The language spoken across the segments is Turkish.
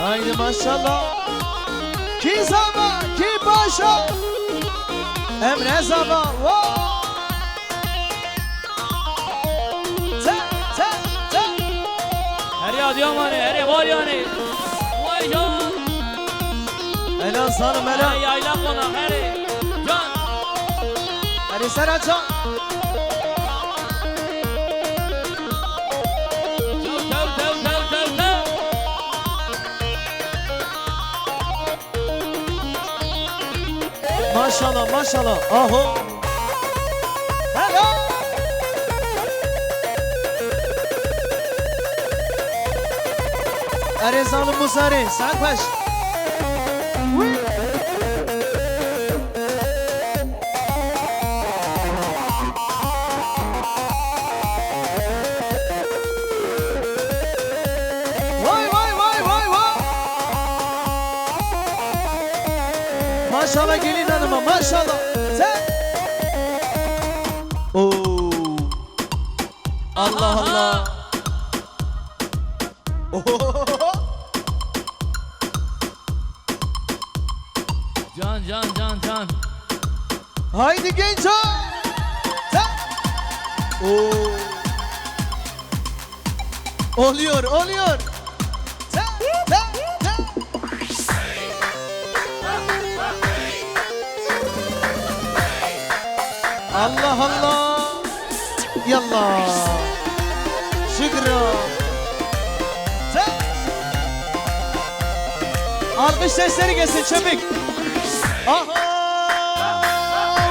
Haydi maşallah. Ki zaba, ki paşa. Emre zaba. Her ya diyamani, her ya var yani. Vay can. Helal sana helal. Hey yayla konak, her can. Hadi sen aç. Tev tev tev tev tev tev. Maşallah maşallah. Aho. Helal. Erezanlı Musari, sen paş. Vay vay vay vay vay. Maşallah gelin hanıma maşallah. Sen. Oo. Allah Allah. Can can can can. Haydi genco. Sen. Oo. Oluyor oluyor. Sen, sen, sen. Allah Allah. Yallah. Şükran. Sen. Alkış sesleri gelsin çabuk. Aha.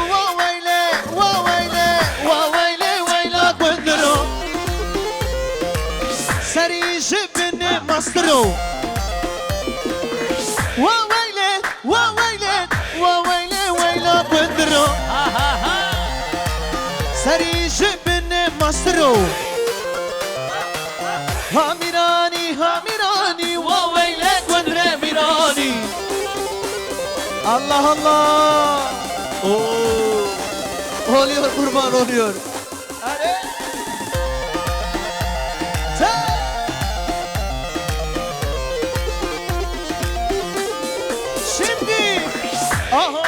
Vaveyle, vaveyle, vaveyle, vayla gündürü. Seri jibini mastırı. Vaveyle, vaveyle, vaveyle, vayla gündürü. Ha ha ha. Seri jibini mastırı. Hamirani, hamirani, vaveyle gündüre mirani. Allah Allah. Oo. Oluyor kurban oluyor. Hadi. Sen. Şimdi. Aha.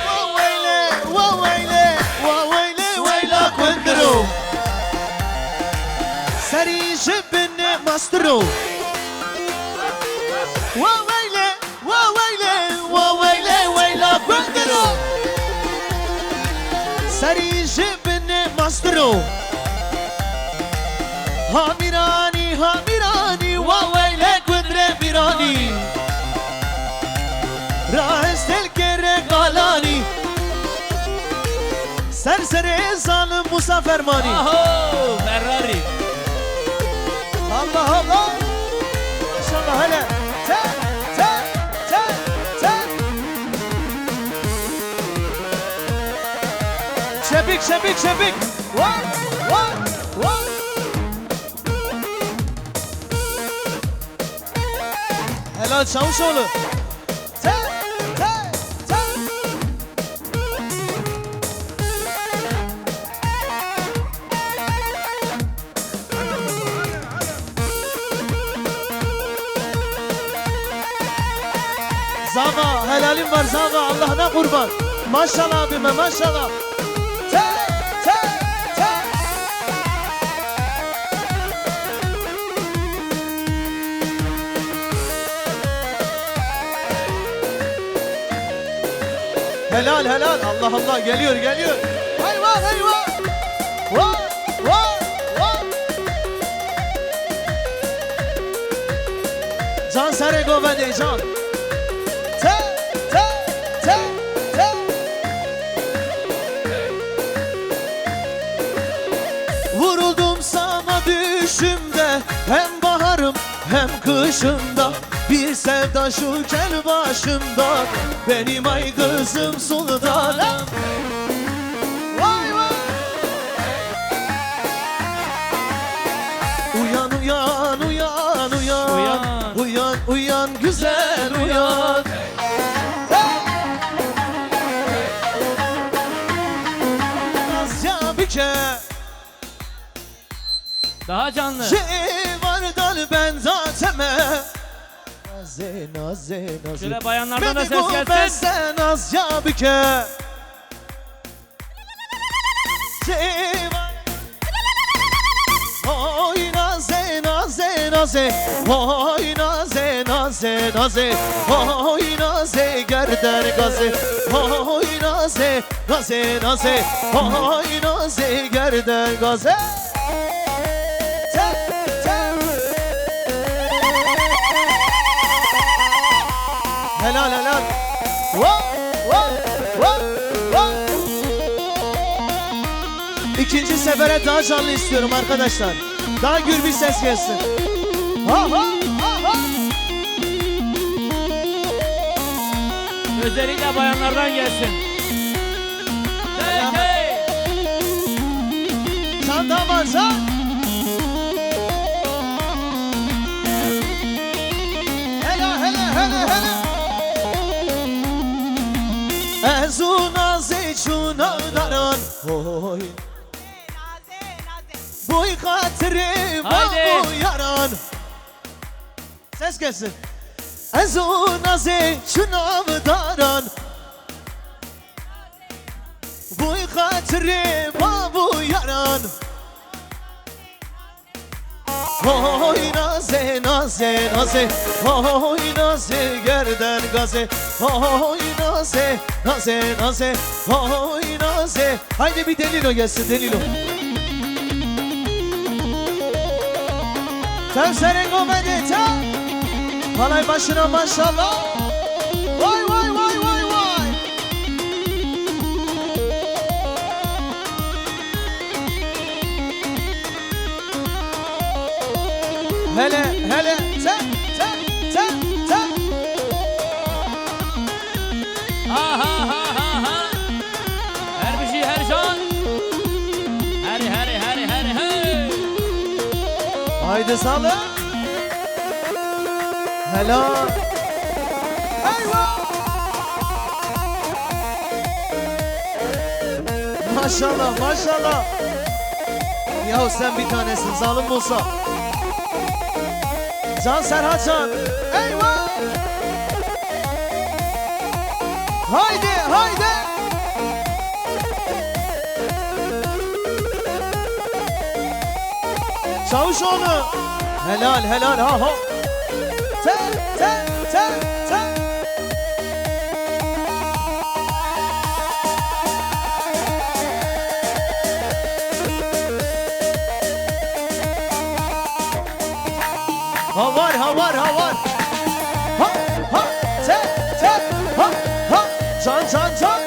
Vaveyle, vaveyle, vaveyle, vayla gündürü. Seri jibini mastırı. Vaveyle, vaveyle, vaveyle, vayla gündürü. Seri jibini mastırı. Hamirani, hamirani, vaveyle gündüre mirani. Raestel kere galani. Serseri zalim Musa Fermani. Aho Ferrari. Allah Allah. İnşallah hele. Sen, sen, sen, sen. Şebik, şebik, şebik. Vay, vay, vay. Helal Çavuşoğlu. Sen, sen, sen. Zava, helalim var Zava, Allah'ına kurban. Maşallah abime, maşallah. Sen, sen, sen. Helal, helal. Allah Allah, geliyor, geliyor. Hayvan, hayvan. Vay, vay, vay. Can Serego ve Can. Sen, sen, sen, sen. Vuruldum sana düşümde, hem baharım hem kışımda. Bir sevda şu kel başımda, benim ay kızım sultanım. Vay vay. Uyan uyan uyan uyan. Uyan. Uyan uyan güzel uyan. Nazca Bike. Daha canlı. Vardan ben zateme. Naze naze naze. Şöyle bayanlardan da Beni ses bu gelsin. beste naz ya büke. Oy naze naze naze. Oy naze naze naze. Oy naze gerder gaze. Oy naze naze naze. Oy naze gerder gaze. Helal helal. Wow, wow, wow, wow. İkinci sefere daha canlı istiyorum arkadaşlar. Daha gür bir ses gelsin. Ha ha ha ha. Özellikle bayanlardan gelsin. Hey hey. Can da var can. Hele hele hele hele. Ezuna zeyçuna daran. Oy. Buy hatırı bu yaran. Ses gelsin. Ezuna zeyçuna daran. Buy hatırı bu yaran. Oy naze naze naze. Oy naze gerden gaze. Oy naze naze naze. Oy naze. Haydi bir Delilo gelsin Delilo. Tevserin gomedete. Halay başına maşallah. Vay vay vay vay vay. Hele hele te te te te. Ha ha ha ha ha. Her bir şey her can. Hadi hadi hadi hadi hey. Haydi salın. Helal. Eyvah. Maşallah maşallah. Yahu sen bir tanesin zalim olsa. Can Serhatcan. Eyvah. Haydi haydi. Çavuşoğlu. Helal helal ha ha. Te te te te. Ha var ha var ha var. Ha ha te te ha ha. Can can can.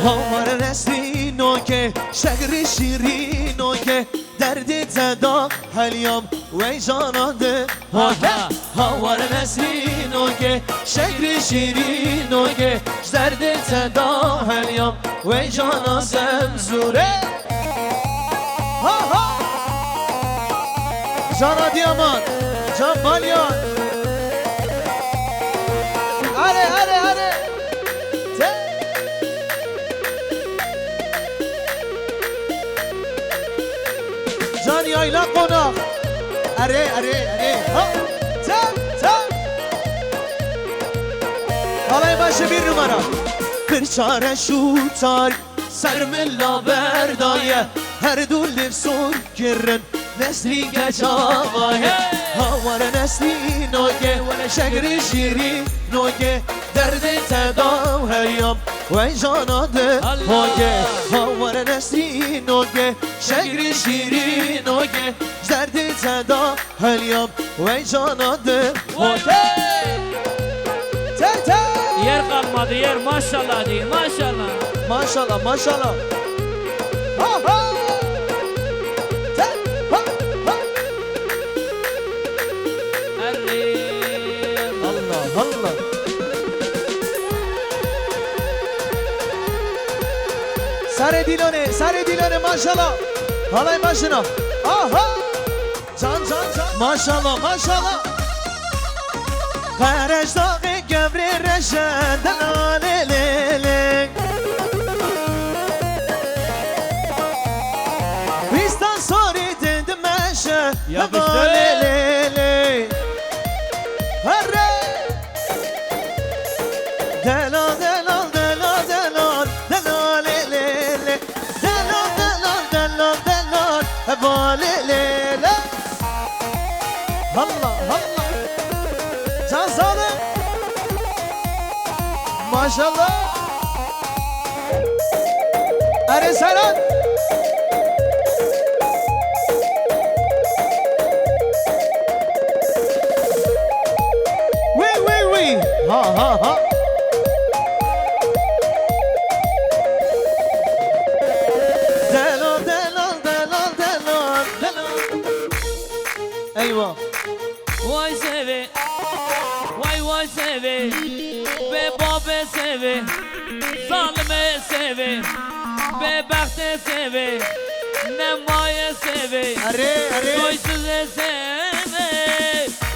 Havar nesrin o ke şegri şirin o ke derdi teda helyam ve canadı o ke havar nesrin o ke şegri şirin o ke derdi teda helyam ve cana semzure ha ha. Can Adıyaman, Can Balyan. Hadi hadi hadi. Can Yayla Konak. Are ha. Tam tam. Alay başı bir numara. Bir çare şu tar sermilla berdaye her dulir sur girin nesli geçavaye havara nesli noge şegri şiri noge derdi tedav helyam ve canadı noge havara nesli noge şegri şiri noge derdi tedav helyam ve canadı noge. Yer kalmadı yer maşallah değil maşallah. Maşallah maşallah. Ha ha. Te ha ha. Allah Allah. Sare dilone maşallah. Halay başına. Aha. Can can can. Maşallah maşallah. Karaj dağı gevri reşeden alelele. Yapıştır. Le le le. Hırre. Delal delal delal delal delal le le le. Delal delal delal delal hevale le le. Allah Allah. Can sağlık. Maşallah. Ereselan. Oui, oui, oui. Ha ha ha. Delal delal delal delal delal. Eyvah. Vay seve, vay seve, be babe seve, zalime seve, be bekte seve, nemaye seve, Are are. doysuze seve.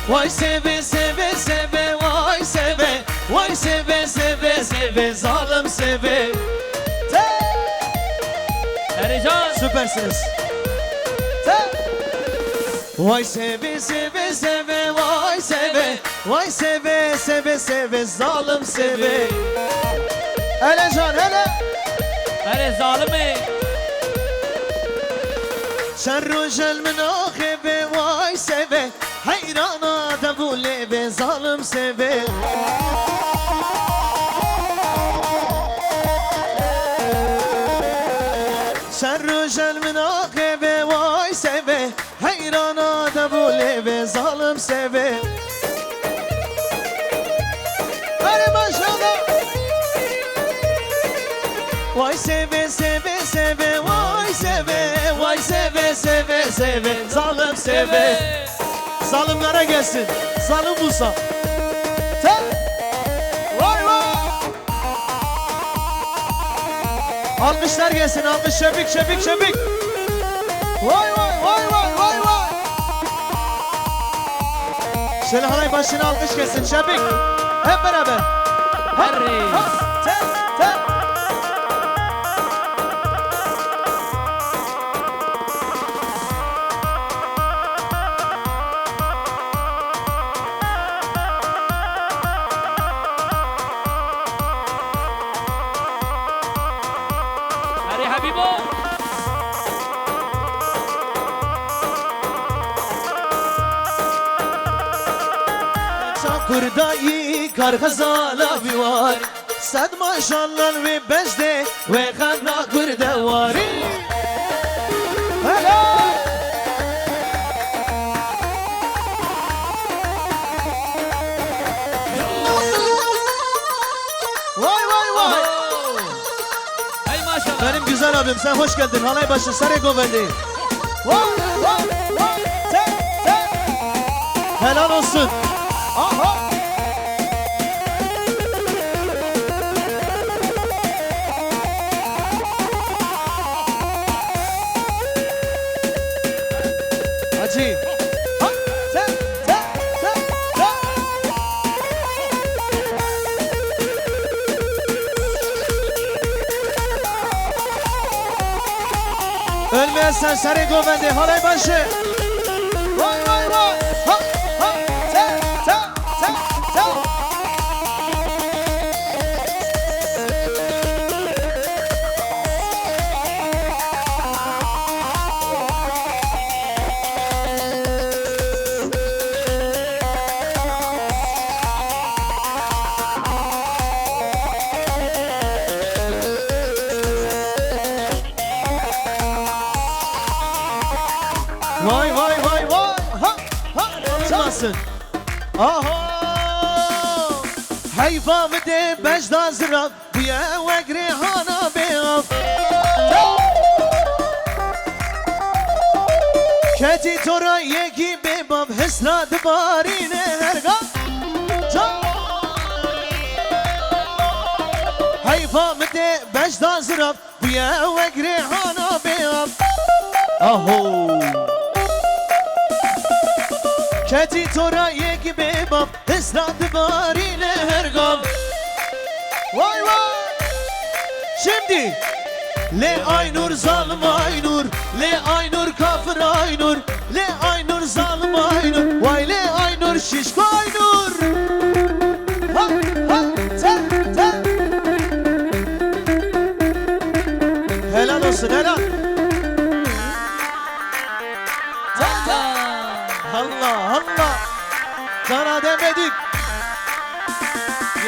Vay seve seve seve vay seve. Vay seve seve seve zalim seve. Ercan, Süpersiniz. Vay seve seve seve vay seve. Vay seve seve seve zalim seve. Hele can hele. ere zalime, Sen rojel münâhibe vay seve. Hayrana da bu leve zalim seve. Sen rojel münâhibe vay seve. Hayrana da bu leve zalim seve. Hadi maşallah. Vay seve seve seve vay seve. Vay seve seve seve zalim seve. Zalimlere gelsin. Zalim Musa. Vay vay. Alkışlar gelsin. Alkış şebik şebik şebik. Vay vay vay vay vay vay. Şöyle halay başına alkış gelsin şebik. Hep beraber. Harry. Te te. ere Habibo, Çakırdayı kargazala bir var. Sad maşallah ve bezde ve kanna kırda var. Helal. Vay vay vay. hey maşallah. Benim güzel abim sen hoş geldin. Halay başı Sarıgo Bendi. Vay vay vay. Te te. Helal olsun. Aha. Hacı. Ha, te te te te. Ölmeyen sen Sarıgo Bendi. Halay başı. Vay vay vay. Ha ha. Te te te te. Vay vay vay vay. Ha ha. Çalsın. Aha. Hayfa mde bejda zrab. Biya vegri hana beyaf. Keti tora yeki bebab hesla dbarine herga. Hayfa mde bejda zrab. Biya vegri hana beyaf. Aho. Keti tora yeki bebab hesla dbarine herga. Vay vay. Şimdi Le Aynur zalim Aynur, Le Aynur kafir Aynur, Le Aynur olsun helal. Allah Allah. Sana demedik.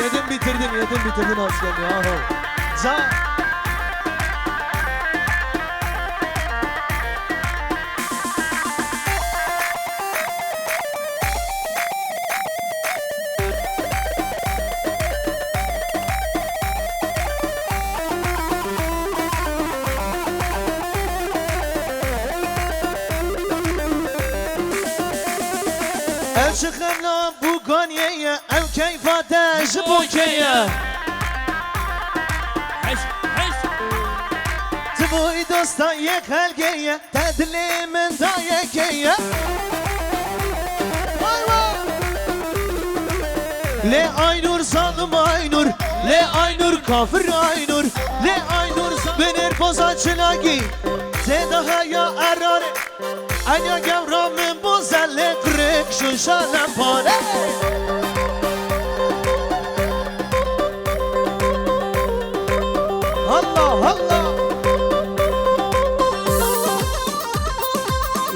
Yedim bitirdin aslanım yahu. Can. Ev çıkımla bu Konya'ya, ev keyfate jibukeye. حس حس Tvoy dosta yek helgeye, tedlimin da yekeye. Vay vay. Le Aynur salım Aynur, le Aynur kafir Aynur, le Aynur benir bozaçılagi. Zedaha ya erare, anya gevramın bozelle kırık şu şalem pare. Allah Allah.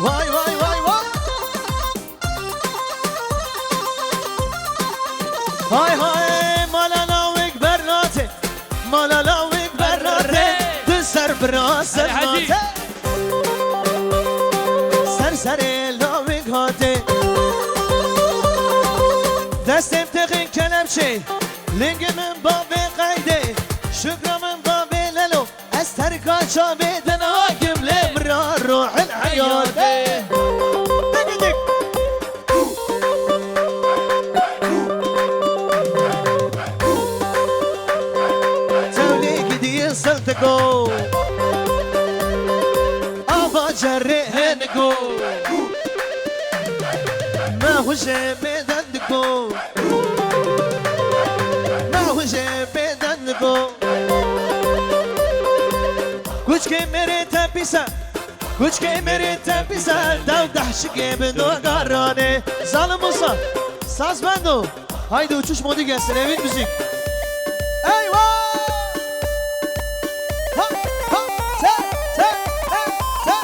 Vay vay vay vay. Hay hay malalavik bernate, malalavik bernate. Tser brasel mate. Serseri lavik hate. Destem tekin kelepçe, lingimin babı kayde. Şükramın babı lelo, ester kaça beden hakim lemra ruhul hayate. Dedik. Tevli gidiyor sıltıko. Ava cerrehen go. Ma huşe beden diko. Ma huşe beden diko. कुछ के मेरे तपिसा कुछ के मेरे tepisa Dav dahşike bendo garane Zalim olsa Saz bendo Haydi uçuş modu gelsin evin müzik Eyvah Ha ha te te te te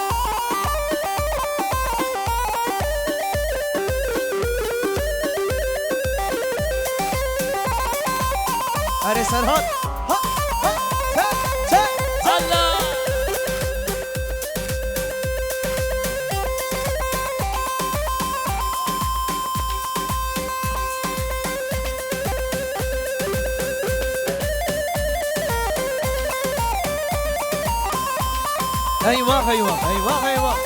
Hadi Serhat Ha ha te te Allah Eyvah eyvah eyvah eyvah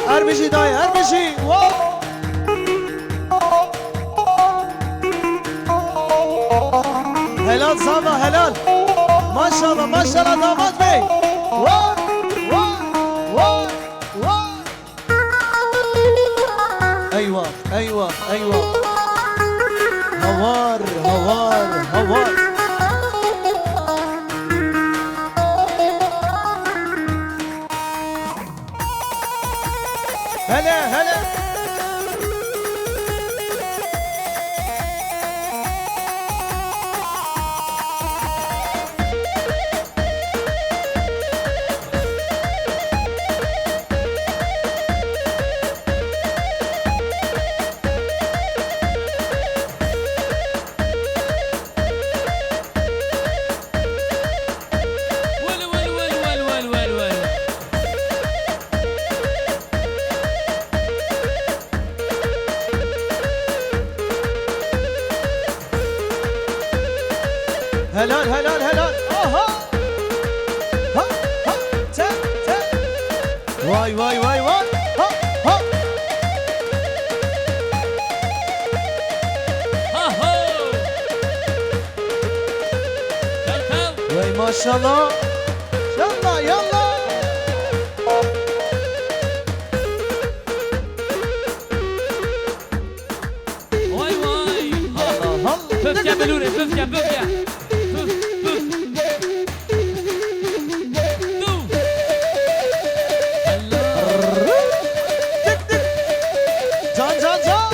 Ermişi dayı Ermişi wow. Helal sana helal Maşallah maşallah damat bey Vay vay vay vay Eyvah eyvah eyvah Havar havar havar Hele hele ول ول ول ول ول ول ول Helal helal helal Aha Ha ha te te Vay vay vay vay Ha ha ها هو تاو Vay maşallah Yallah yallah واي واي Allah Allah بف يا بلوري بف يا بف يا بف بف دو الله Tık tık Can can can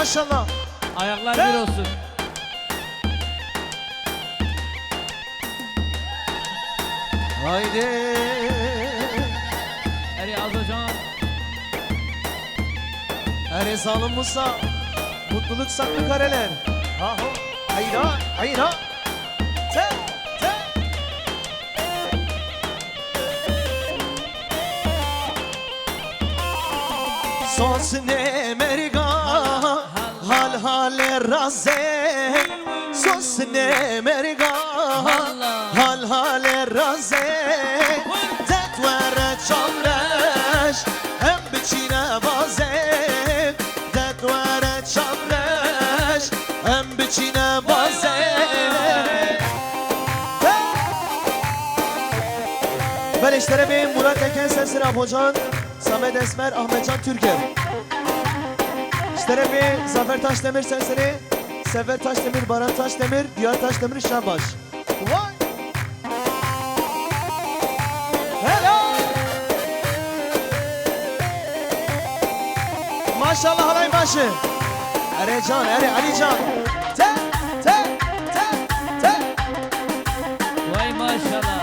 maşallah. Ayaklar bir olsun. Haydi. Eri Azocan. Her zalim Musa. Mutluluk saklı kareler. Aho. Hayra. Hayra. Te. Te. Sosne merga. Hal hale raze. Sosne merga. Hal hale raze. Tetvere çamreş. Hem biçine vaze. Tetvere çamreş. Hem biçine vaze. Ben işlere beyim Murat Eken Sesir Apocan, Samet Esmer, Ahmetcan Türker. İşlere beyim Zafer Taşdemir Sesiri, Sefer Taşdemir, Baran Taşdemir, Diyar Taşdemir, Şenbaş. Vay! Helal! Maşallah halay başı. Ere Can, Ere Ali Can. Te, te, te, te. Vay maşallah.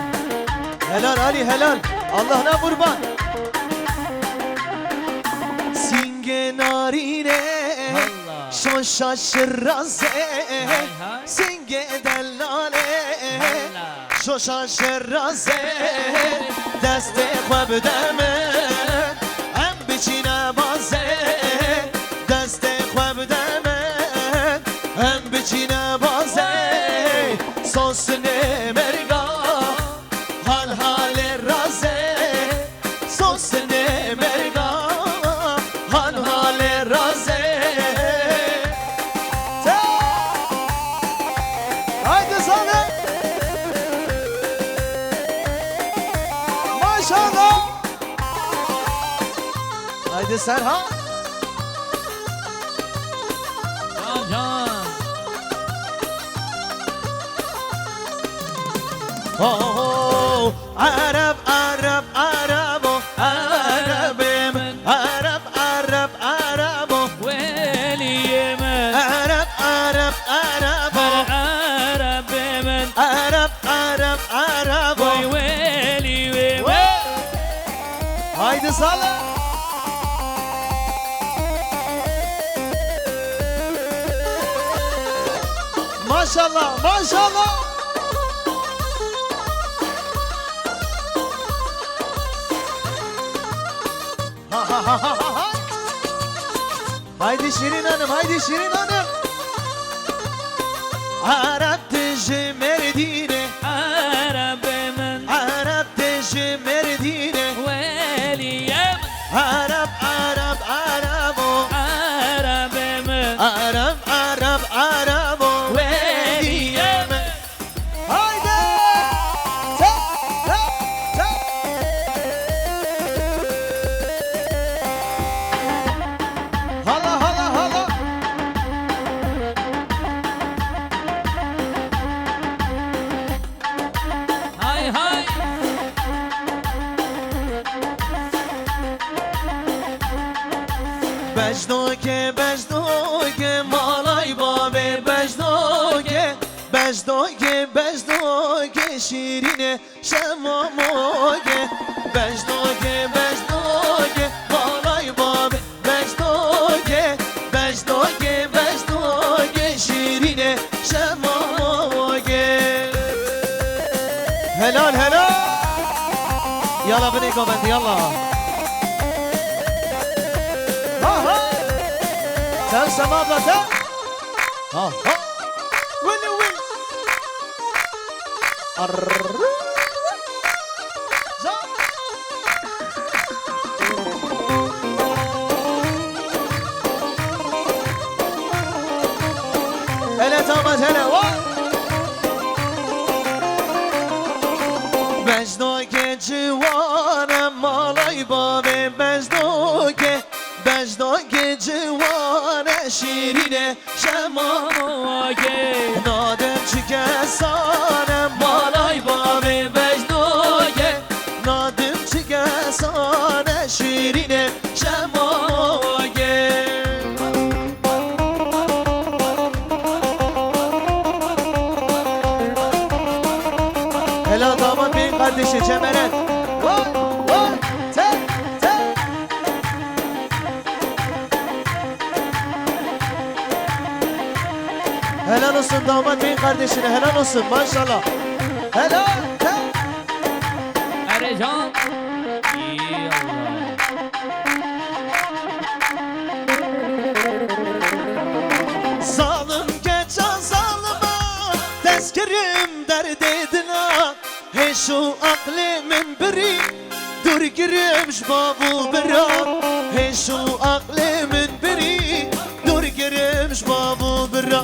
Helal Ali helal. Allah'ına kurban. Singe narine Allah. şoşaşır raze. hay. Singe dellale Allah. şoşaşır raze. Deste kwebdeme em biçine baze. Deste kwebdeme em biçine baze. Sosne merga hal hale raze. Sosne merga hal hale raze. Te. Haydi sana. Maşallah. Haydi Serhan. Can can. Oh, Arap, Arap, Arabo, Arabim, Arap, Arap, Arabo, Veliyemen. Arap, Arap, Arabo, Arabemen. Arap, Arap, Arabo. Vay veliyemen. Haydi salla. Maşallah, maşallah. Ha ha ha ha ha. Haydi Şirin Hanım, haydi Şirin Hanım. Arap teji merdine, Arabemen. Arap teji merdine. Veliyemen. Arap, Arap, Arabo, Arabemen. Arap, Arap, Arabo. Veliyemen. Haydi! Ta, ta, ta. Hala, hala, hala. Hay hay. Bejdoge, malay babe, bejdoge, şirine, şemamoge. Bejdoge, malay babe, bejdoge, şirine, şemamoge. Helal, helal. Yalla beni komendi, yalla. Ha. Sen Sema abla sen. Ha. Willy. Arrrr. Za. Hele damat hele. Bejdoge civanım malay babe. Bejdoge civanı şirine şemamoge. Nadim çikesanem malay babe. Bejdoge nadim çikesanem şirine şemamoge. Helal damat beyin kardeşi Cemeren. Vay vay te te. Helal olsun damat beyin kardeşine, helal olsun maşallah. Helal te. Ercan. İyi Allah. Zalim geçen zalıma tezkirim derdedina. Hey şu aklımın biri dur girmiş babu bira. Hey şu aklımın biri dur girmiş babu bira.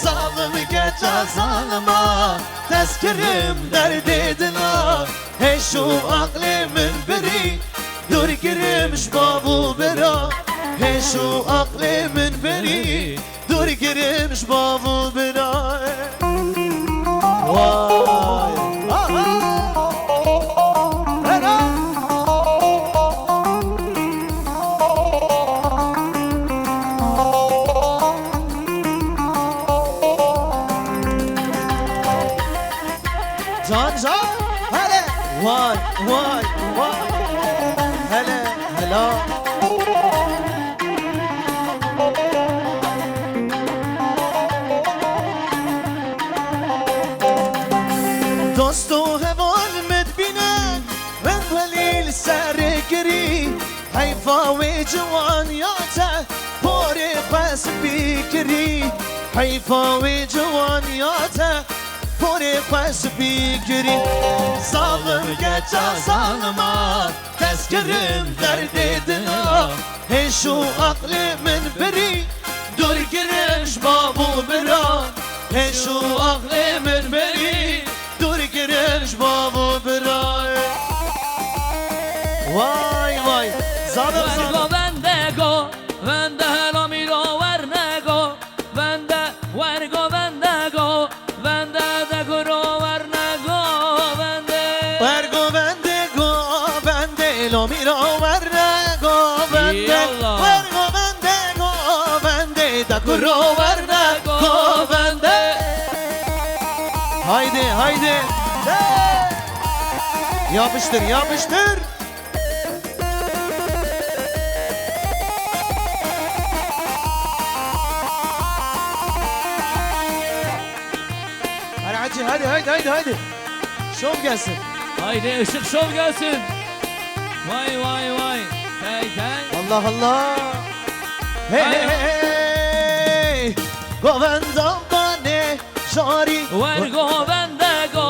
Zalim geçen zalıma tezkirim derdedina. Hey şu aklımın biri dur girmiş babu bira. Hey şu aklımın biri dur girmiş babu bira. Vay aha. Helal. Can can hele vay vay vay hele helal. دوستو هوان مدبینه من ولیل سر گری حیفا و جوانیاته پر پس بیکری حیفا و جوانیاته پر پس بیکری ظالم گچا ظالما تذکرم دردیدنا هشو عقل من بری دور گرش بابو برا هشو عقل من بری دور گرش بابو برای وای وای زادم Vergo vendego, vende lo miro vernego, vende vergo vendego, vende de gro vernego, vende. Vergo vende go vende lo miro vernego vende Yallah. Vergo vende go vende da kuro vernego vende Haydi haydi hey! Yapıştır yapıştır Hadi Hacı hadi haydi haydi haydi Şov gelsin Haydi ışık şov gelsin. Vay vay vay. Hey hey. Allah Allah Hey hey hey Govenda bane jari Vergo vendego,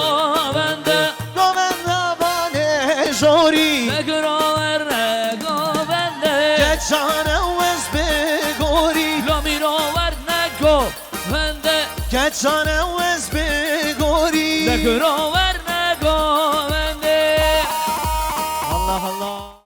vende Govenda bane jari de gro vernego, vende. Geçane vez begori Lo miro vernego, vende Geçane vez begori de gro vernego, vende. Allah Allah